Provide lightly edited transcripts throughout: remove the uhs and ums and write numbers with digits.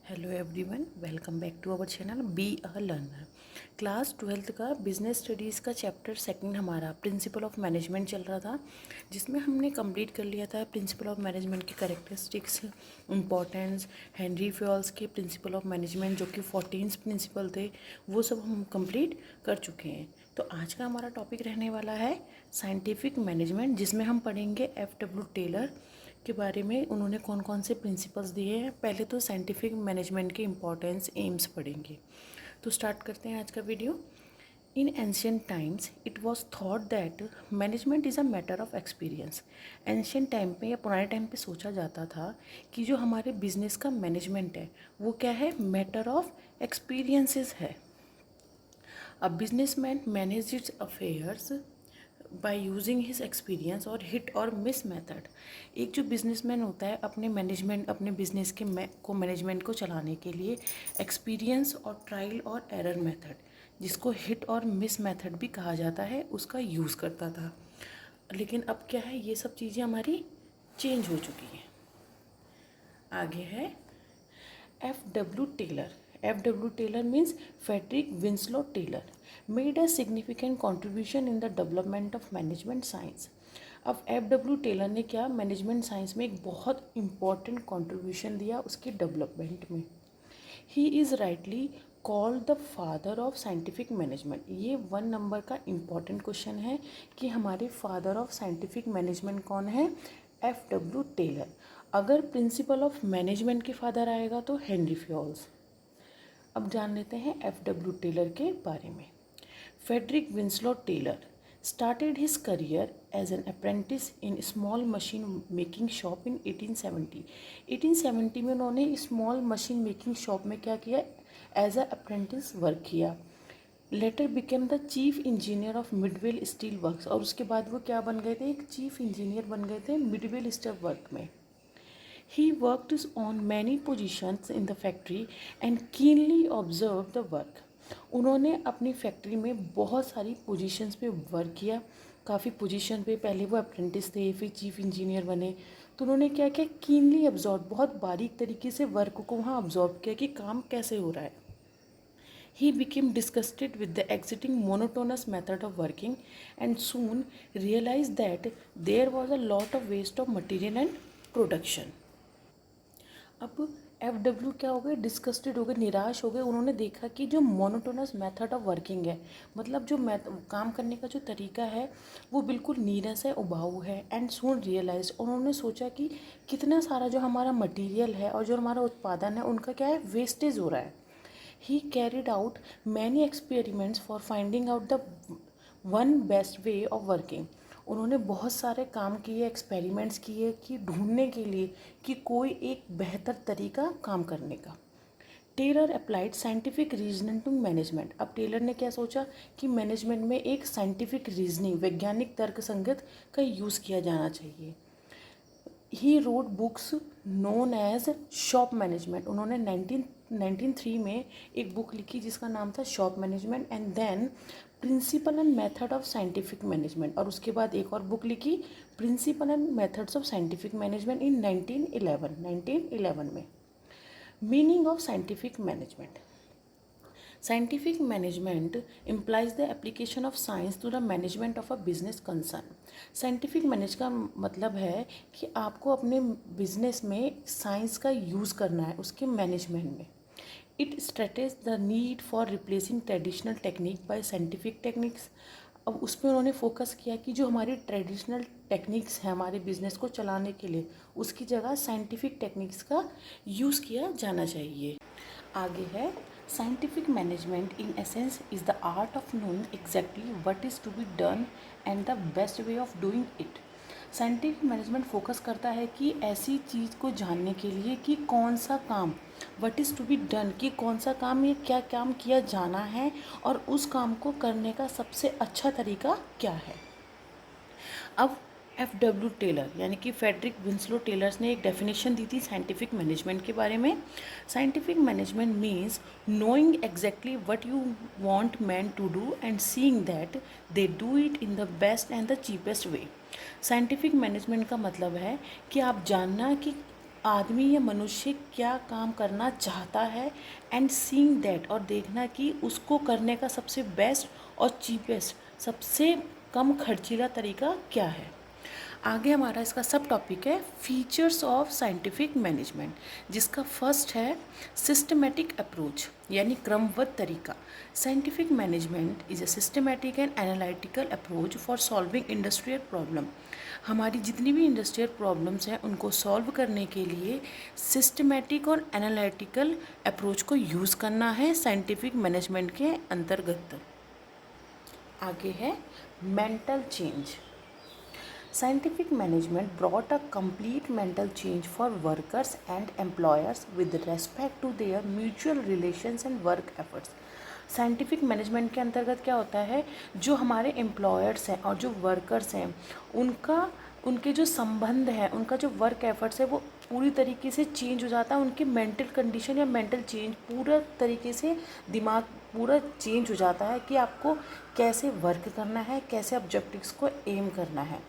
Hello everyone, welcome back to our channel be a learner. Class 12th का business studies का chapter second हमारा principle of management चल रहा था, जिसमें हमने कंप्लीट कर लिया था प्रिंसिपल ऑफ मैनेजमेंट की कैरेक्टरिस्टिक्स, इंपॉर्टेंस, हेनरी फ्योल्स के प्रिंसिपल ऑफ मैनेजमेंट जो कि 14 प्रिंसिपल थे, वो सब हम कंप्लीट कर चुके हैं। तो आज का हमारा टॉपिक रहने वाला है साइंटिफिक मैनेजमेंट, जिसमें हम पढ़ेंगे F.W. टेलर के बारे में। उन्होंने कौन कौन से प्रिंसिपल्स दिए हैं। पहले तो साइंटिफिक मैनेजमेंट के इंपॉर्टेंस, एम्स पढ़ेंगे। तो स्टार्ट करते हैं आज का video. In ancient times it was thought that management is a matter of experience. Ancient time पे या पुराने टाइम पे सोचा जाता था कि जो हमारे बिजनेस का मैनेजमेंट है वो क्या है, मैटर ऑफ एक्सपीरियंसेस है। A businessman manage it's affairs by using his experience और हिट और मिस मेथड। एक जो बिजनेसमैन होता है अपने बिजनेस के मैनेजमेंट को चलाने के लिए एक्सपीरियंस और ट्रायल और एरर मेथड, जिसको हिट और मिस मेथड भी कहा जाता है, उसका यूज़ करता था। लेकिन अब क्या है, ये सब चीज़ें हमारी चेंज हो चुकी हैं। आगे है F.W. Taylor. F.W. Taylor means Frederick Winslow Taylor made a significant contribution in the development of management science. अब F.W. टेलर ने क्या, मैनेजमेंट साइंस में एक बहुत इम्पॉर्टेंट कॉन्ट्रीब्यूशन दिया उसके डेवलपमेंट में। He is rightly called the father of scientific management. ये 1 नंबर का इम्पॉर्टेंट क्वेश्चन है कि हमारे फादर ऑफ साइंटिफिक मैनेजमेंट कौन है, F.W. टेलर। अगर प्रिंसिपल ऑफ मैनेजमेंट के फादर आएगा तो हेनरी फ्योल्स। अब जान लेते हैं F.W. टेलर के बारे में। Frederick Winslow Taylor started his career as an apprentice in small machine making shop in 1870। 1870 में उन्होंने स्मॉल मशीन मेकिंग शॉप में क्या किया, एज अ अप्रेंटिस वर्क किया। Letter became the chief engineer of Midvale steel works, और उसके बाद वो क्या बन गए थे, एक चीफ इंजीनियर बन गए थे मिडवेल स्टील वर्क में। He worked on many positions in the factory and keenly observed the work। उन्होंने अपनी फैक्ट्री में बहुत सारी पोजीशंस पे वर्क किया। काफ़ी पोजीशन पे पहले वो अप्रेंटिस थे, फिर चीफ इंजीनियर बने। तो उन्होंने क्या किया, कीनली ऑब्जर्व, बहुत बारीक तरीके से वर्क को वहाँ ऑब्जर्व किया कि काम कैसे हो रहा है। He became disgusted with the exiting monotonous method of working and soon realized that there was a lot of waste of material and production। अब F.W. क्या हो गए, डिस्कस्टेड हो गए, निराश हो गए। उन्होंने देखा कि जो मोनोटोनस मेथड ऑफ वर्किंग है, मतलब जो काम करने का जो तरीका है वो बिल्कुल नीरस है, उबाऊ है। एंड सून रियलाइज, उन्होंने सोचा कि कितना सारा जो हमारा मटेरियल है और जो हमारा उत्पादन है उनका क्या है, वेस्टेज हो रहा है। ही carried out many experiments for finding out the one best way of working. उन्होंने बहुत सारे काम किए, एक्सपेरिमेंट्स किए कि ढूंढने के लिए कि कोई एक बेहतर तरीका काम करने का। Taylor applied scientific reasoning to management. अब टेलर ने क्या सोचा कि मैनेजमेंट में एक साइंटिफिक रीजनिंग, वैज्ञानिक तर्क संगत का यूज़ किया जाना चाहिए। He wrote books known as shop management. उन्होंने 1903 में एक बुक लिखी जिसका नाम था shop management and then principle and method of scientific management, और उसके बाद एक और बुक लिखी principle and methods of scientific management in 1911 में। Meaning of scientific management. Scientific management implies the application of science to the management of a business concern। Scientific manage का मतलब है कि आपको अपने बिजनेस में साइंस का यूज़ करना है उसके मैनेजमेंट में। It stresses the need for replacing traditional technique by scientific techniques. अब उस पर उन्होंने फोकस किया कि जो हमारी ट्रेडिशनल टेक्निक्स हैं हमारे बिजनेस को चलाने के लिए, उसकी जगह साइंटिफिक टेक्निक्स का यूज़ किया जाना चाहिए। आगे है scientific management in essence is the art of knowing exactly what is to be done and the best way of doing it. Scientific management focus करता है कि ऐसी चीज़ को जानने के लिए कि कौन सा काम, what is to be done, कि कौन सा काम या क्या काम किया जाना है और उस काम को करने का सबसे अच्छा तरीका क्या है। अब F.W. टेलर यानी कि फ्रेडरिक विंसलो टेलर्स ने एक डेफिनेशन दी थी साइंटिफिक मैनेजमेंट के बारे में। Scientific management means knowing exactly what you want man to do and seeing that they do it in the best and the cheapest way. Scientific management का मतलब है कि आप जानना कि आदमी या मनुष्य क्या काम करना चाहता है एंड सीइंग दैट, और देखना कि उसको करने का सबसे बेस्ट और चीपेस्ट, सबसे कम खर्चीला तरीका क्या है। आगे हमारा इसका सब टॉपिक है फीचर्स ऑफ साइंटिफिक मैनेजमेंट, जिसका फर्स्ट है सिस्टमेटिक अप्रोच यानी क्रमबद्ध तरीका। Scientific management is a systematic and analytical approach for solving industrial problem. हमारी जितनी भी इंडस्ट्रियल प्रॉब्लम्स हैं उनको सॉल्व करने के लिए सिस्टमेटिक और एनालिटिकल अप्रोच को यूज़ करना है साइंटिफिक मैनेजमेंट के अंतर्गत। आगे है mental change. Scientific management brought a complete mental change for workers and employers with respect to their mutual relations and work efforts. Scientific management के अंतर्गत क्या होता है, जो हमारे एम्प्लॉयर्स हैं और जो वर्कर्स हैं उनके जो संबंध है, उनका जो वर्क एफर्ट्स है वो पूरी तरीके से चेंज हो जाता है। उनकी मेंटल कंडीशन या मेंटल चेंज पूरा तरीके से दिमाग पूरा चेंज हो जाता है कि आपको कैसे वर्क करना है, कैसे ऑब्जेक्टिव्स को एम करना है।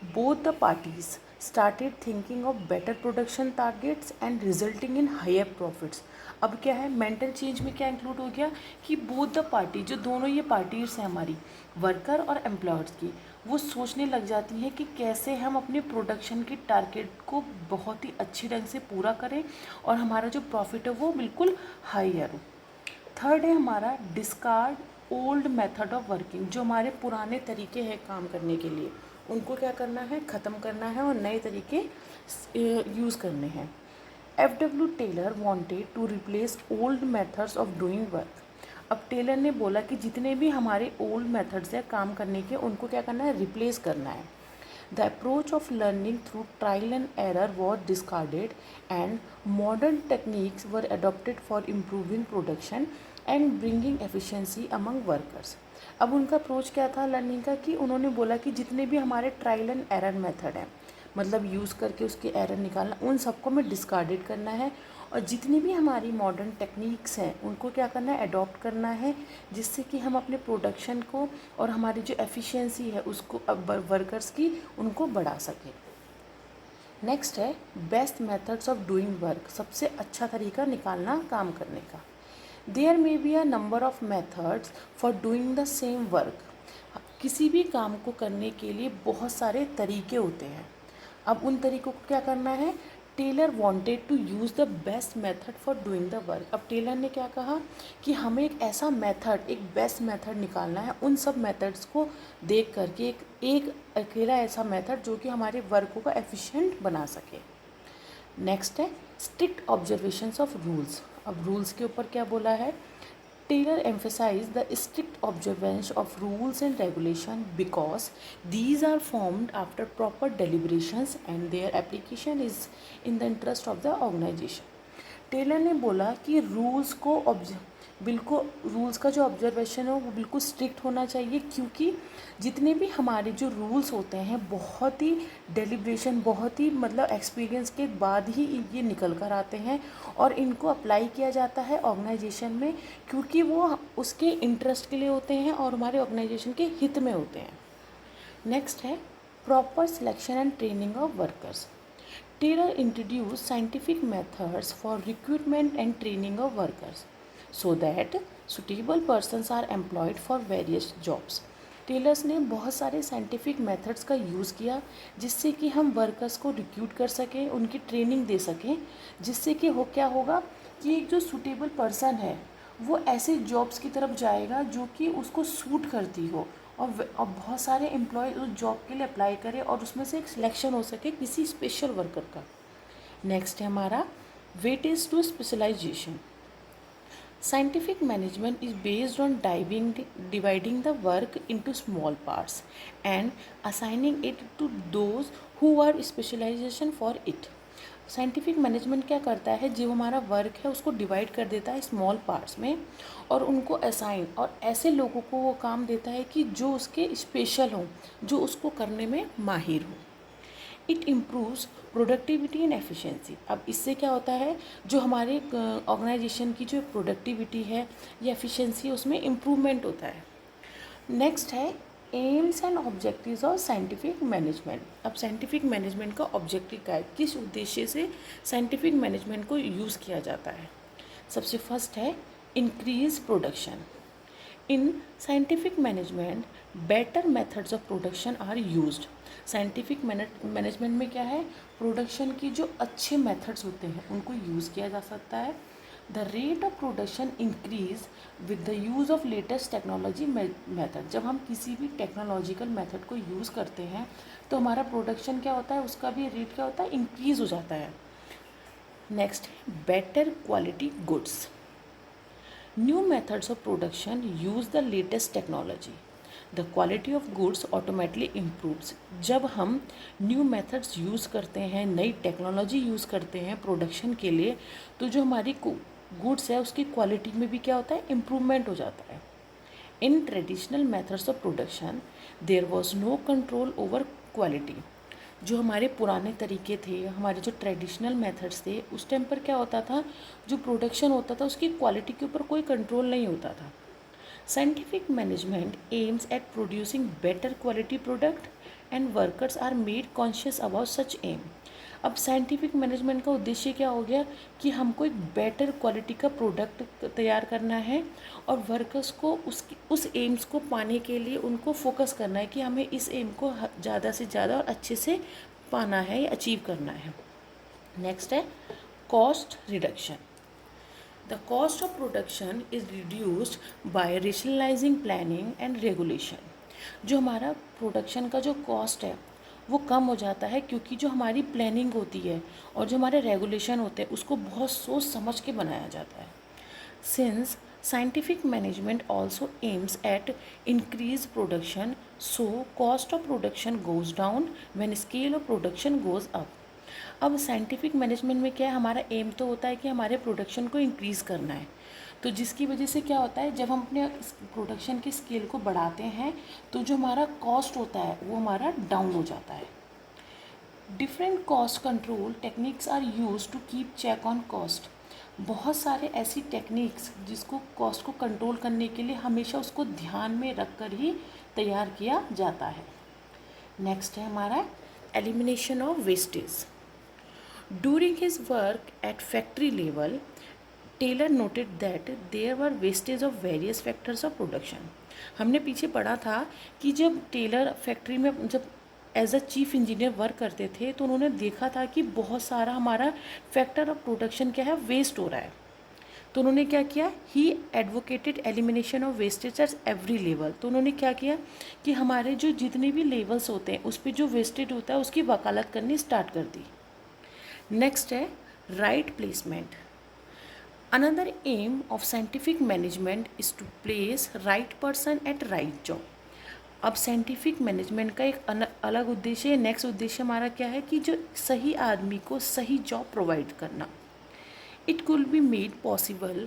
Both the parties started thinking of better production targets and resulting in higher profits. अब क्या है, मेंटल चेंज में क्या इंक्लूड हो गया कि बोथ द पार्टी, जो दोनों ये पार्टीज हैं हमारी वर्कर और एम्प्लॉयर्स की, वो सोचने लग जाती हैं कि कैसे हम अपने प्रोडक्शन की टारगेट को बहुत ही अच्छी ढंग से पूरा करें और हमारा जो प्रॉफिट है वो बिल्कुल हायर हो। थर्ड है हमारा discard old method of working. जो हमारे पुराने तरीके हैं काम करने के लिए उनको क्या करना है, ख़त्म करना है और नए तरीके यूज़ करने हैं। F.W. Taylor wanted to replace old methods of doing work. अब टेलर ने बोला कि जितने भी हमारे ओल्ड मेथड्स हैं काम करने के, उनको क्या करना है, रिप्लेस करना है। The approach of learning through trial and error was discarded and modern techniques were adopted for improving production and bringing efficiency among workers. अब उनका अप्रोच क्या था लर्निंग का, कि उन्होंने बोला कि जितने भी हमारे ट्रायल एंड एरर मेथड हैं, मतलब यूज़ करके उसके एरर निकालना, उन सबको हमें डिस्कार्डेड करना है और जितनी भी हमारी मॉडर्न टेक्निक्स हैं उनको क्या करना है, अडॉप्ट करना है, जिससे कि हम अपने प्रोडक्शन को और हमारी जो एफिशिएंसी है उसको वर्कर्स की उनको बढ़ा सकें। नेक्स्ट है best methods of doing work, सबसे अच्छा तरीका निकालना काम करने का। There may be a number of methods for doing the same work. किसी भी काम को करने के लिए बहुत सारे तरीके होते हैं। अब उन तरीक़ों को क्या करना है, Taylor wanted to use the best method for doing the work. अब टेलर ने क्या कहा कि हमें एक ऐसा मेथड, एक बेस्ट मेथड निकालना है, उन सब मेथड्स को देख करके एक अकेला ऐसा मेथड जो कि हमारे वर्क को एफिशिएंट बना सके। नेक्स्ट है स्ट्रिक्ट ऑब्जर्वेशंस ऑफ रूल्स। अब रूल्स के ऊपर क्या बोला है, Taylor emphasized the strict observance of rules and regulation because these are formed after proper deliberations and their application is in the interest of the organization. Taylor ने बोला कि rules को बिल्कुल रूल्स का जो ऑब्जर्वेशन है वो बिल्कुल स्ट्रिक्ट होना चाहिए, क्योंकि जितने भी हमारे जो रूल्स होते हैं बहुत ही डेलिब्रेशन, बहुत ही मतलब एक्सपीरियंस के बाद ही ये निकल कर आते हैं और इनको अप्लाई किया जाता है ऑर्गेनाइजेशन में, क्योंकि वो उसके इंटरेस्ट के लिए होते हैं और हमारे ऑर्गेनाइजेशन के हित में होते हैं। नेक्स्ट है proper selection and training of workers. Taylor introduced scientific methods for recruitment and training of workers so that suitable persons are employed for various jobs. Taylors ने बहुत सारे साइंटिफिक मेथड्स का यूज़ किया जिससे कि हम वर्कर्स को रिक्रूट कर सकें, उनकी ट्रेनिंग दे सकें, जिससे कि क्या होगा कि एक जो सूटेबल पर्सन है वो ऐसे जॉब्स की तरफ जाएगा जो कि उसको सूट करती हो और बहुत सारे एम्प्लॉय उस जॉब के लिए अप्लाई करें और उसमें से एक सिलेक्शन हो सके किसी स्पेशल वर्कर का। नेक्स्ट है हमारा weightage to specialisation. Scientific management is based on dividing the work into small parts and assigning it to those who are specialisation for it. Scientific management क्या करता है, जो हमारा वर्क है उसको डिवाइड कर देता है स्मॉल पार्ट्स में और उनको असाइन और ऐसे लोगों को वो काम देता है कि जो उसके स्पेशल हों, जो उसको करने में माहिर हों। It improves productivity and efficiency. अब इससे क्या होता है, जो हमारे ऑर्गेनाइजेशन की जो प्रोडक्टिविटी है या एफिशिएंसी उसमें इम्प्रूवमेंट होता है। नेक्स्ट है AIIMS and objectives of scientific management. अब साइंटिफिक मैनेजमेंट का ऑब्जेक्टिव क्या है, किस उद्देश्य से साइंटिफिक मैनेजमेंट को यूज़ किया जाता है। सबसे फर्स्ट है increase production. In scientific management better methods of production are used. Scientific management में क्या है, प्रोडक्शन की जो अच्छे मेथड्स होते हैं उनको यूज़ किया जा सकता है। The rate of production increase with the use of latest technology method. जब हम किसी भी टेक्नोलॉजिकल मेथड को यूज़ करते हैं तो हमारा प्रोडक्शन क्या होता है, उसका भी रेट क्या होता है, इंक्रीज़ हो जाता है। नेक्स्ट है better quality goods. New methods of production use the latest technology. The quality of goods automatically improves. जब हम न्यू मेथड्स यूज़ करते हैं, नई टेक्नोलॉजी यूज़ करते हैं प्रोडक्शन के लिए, तो जो हमारी गुड्स है उसकी क्वालिटी में भी क्या होता है, इम्प्रूवमेंट हो जाता है। In traditional methods of production there was no control over quality. जो हमारे पुराने तरीके थे, हमारे जो ट्रेडिशनल मेथड्स थे, उस टाइम पर क्या होता था, जो प्रोडक्शन होता था उसकी क्वालिटी के ऊपर कोई कंट्रोल नहीं होता था। Scientific management aims at producing better quality product and workers are made conscious about such aim. अब साइंटिफिक मैनेजमेंट का उद्देश्य क्या हो गया कि हमको एक बेटर क्वालिटी का प्रोडक्ट तैयार करना है और वर्कर्स को उस एम्स को पाने के लिए उनको फोकस करना है कि हमें इस एम को ज़्यादा से ज़्यादा और अच्छे से पाना है या अचीव करना है। नेक्स्ट है cost reduction. The cost of production is reduced by rationalising planning and regulation. जो हमारा प्रोडक्शन का जो कॉस्ट है वो कम हो जाता है, क्योंकि जो हमारी प्लानिंग होती है और जो हमारे रेगुलेशन होते हैं उसको बहुत सोच समझ के बनाया जाता है। Since scientific management also aims at increase production, so cost of production goes down when scale of production goes up. अब साइंटिफिक मैनेजमेंट में क्या है, हमारा एम तो होता है कि हमारे प्रोडक्शन को इंक्रीज़ करना है, तो जिसकी वजह से क्या होता है, जब हम अपने प्रोडक्शन के स्केल को बढ़ाते हैं तो जो हमारा कॉस्ट होता है वो हमारा डाउन हो जाता है। Different cost control techniques are use to keep check on cost. बहुत सारे ऐसी टेक्निक्स जिसको कॉस्ट को कंट्रोल करने के लिए हमेशा उसको ध्यान में रख कर ही तैयार किया जाता है। नेक्स्ट है हमारा elimination of wastage. During his work at factory level, Taylor noted that there were wastage of various factors of production. हमने पीछे पढ़ा था कि जब टेलर फैक्ट्री में जब as a chief engineer work करते थे तो उन्होंने देखा था कि बहुत सारा हमारा फैक्टर ऑफ प्रोडक्शन क्या है, वेस्ट हो रहा है। तो उन्होंने क्या किया, ही advocated elimination of wastage at every level. तो उन्होंने क्या किया कि हमारे जो जितने भी लेवल्स होते हैं उस पर जो वेस्टेज होता है उसकी वकालत करनी स्टार्ट कर दी। नेक्स्ट है right placement. Another aim of scientific management is to place right person at right job. अब साइंटिफिक मैनेजमेंट का एक अलग उद्देश्य है, नेक्स्ट उद्देश्य हमारा क्या है कि जो सही आदमी को सही जॉब प्रोवाइड करना। It could be made possible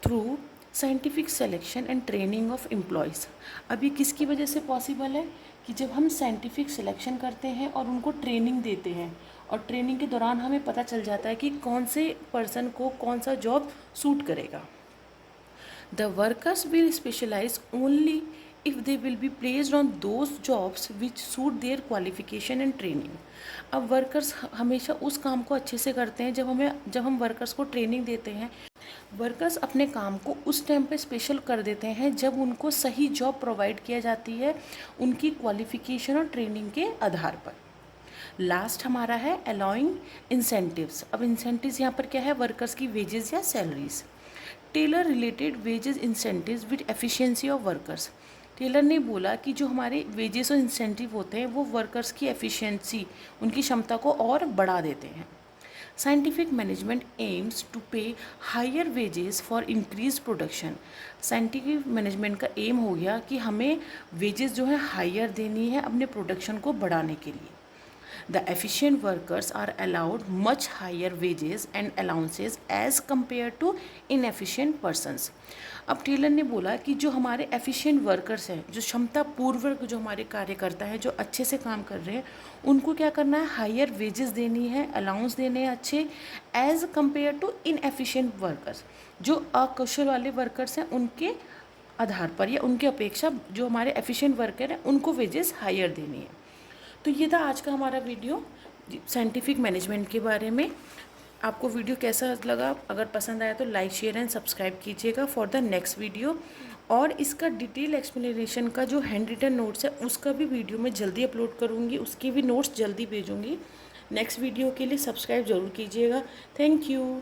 through scientific selection and training of employees. अब ये किसकी वजह से पॉसिबल है कि जब हम साइंटिफिक सिलेक्शन करते हैं और उनको ट्रेनिंग देते हैं और ट्रेनिंग के दौरान हमें पता चल जाता है कि कौन से पर्सन को कौन सा जॉब सूट करेगा। The workers will specialize only if they will be placed on those jobs which suit their qualification and training. अब वर्कर्स हमेशा उस काम को अच्छे से करते हैं जब हम वर्कर्स को ट्रेनिंग देते हैं। वर्कर्स अपने काम को उस टाइम पे स्पेशल कर देते हैं जब उनको सही जॉब प्रोवाइड किया जाती है उनकी क्वालिफिकेशन और ट्रेनिंग के आधार पर। लास्ट हमारा है अलाउइंग इंसेंटिव्स। अब इंसेंटिव्स यहाँ पर क्या है, वर्कर्स की वेजेस या salaries. Taylor related wages incentives with efficiency of workers. Taylor ने बोला कि जो हमारे वेजेस और इंसेंटिव होते हैं वो वर्कर्स की एफिशिएंसी, उनकी क्षमता को और बढ़ा देते हैं। Scientific management aims to pay higher wages for increase production. Scientific management का एम हो गया कि हमें वेजेस जो है हायर देनी है अपने प्रोडक्शन को बढ़ाने के लिए। The efficient workers are allowed much higher wages and allowances as compared to inefficient persons. अब टेलर ने बोला कि जो हमारे एफिशिएंट वर्कर्स हैं, जो क्षमता पूर्वक जो हमारे कार्यकर्ता हैं, जो अच्छे से काम कर रहे हैं, उनको क्या करना है, हायर वेजेस देनी है, अलाउंस देने हैं अच्छे, as compare to inefficient workers. जो अकुशल वाले वर्कर्स हैं उनके आधार पर या उनके अपेक्षा जो हमारे एफिशिएंट वर्कर हैं उनको वेजेस हायर देनी है। तो ये था आज का हमारा वीडियो साइंटिफिक मैनेजमेंट के बारे में। आपको वीडियो कैसा लगा? अगर पसंद आया तो लाइक शेयर एंड सब्सक्राइब कीजिएगा फॉर द नेक्स्ट वीडियो। और इसका डिटेल एक्सप्लेनेशन का जो हैंड रिटन नोट्स है उसका भी वीडियो मैं जल्दी अपलोड करूँगी, उसके भी नोट्स जल्दी भेजूँगी। नेक्स्ट वीडियो के लिए सब्सक्राइब ज़रूर कीजिएगा। Thank you.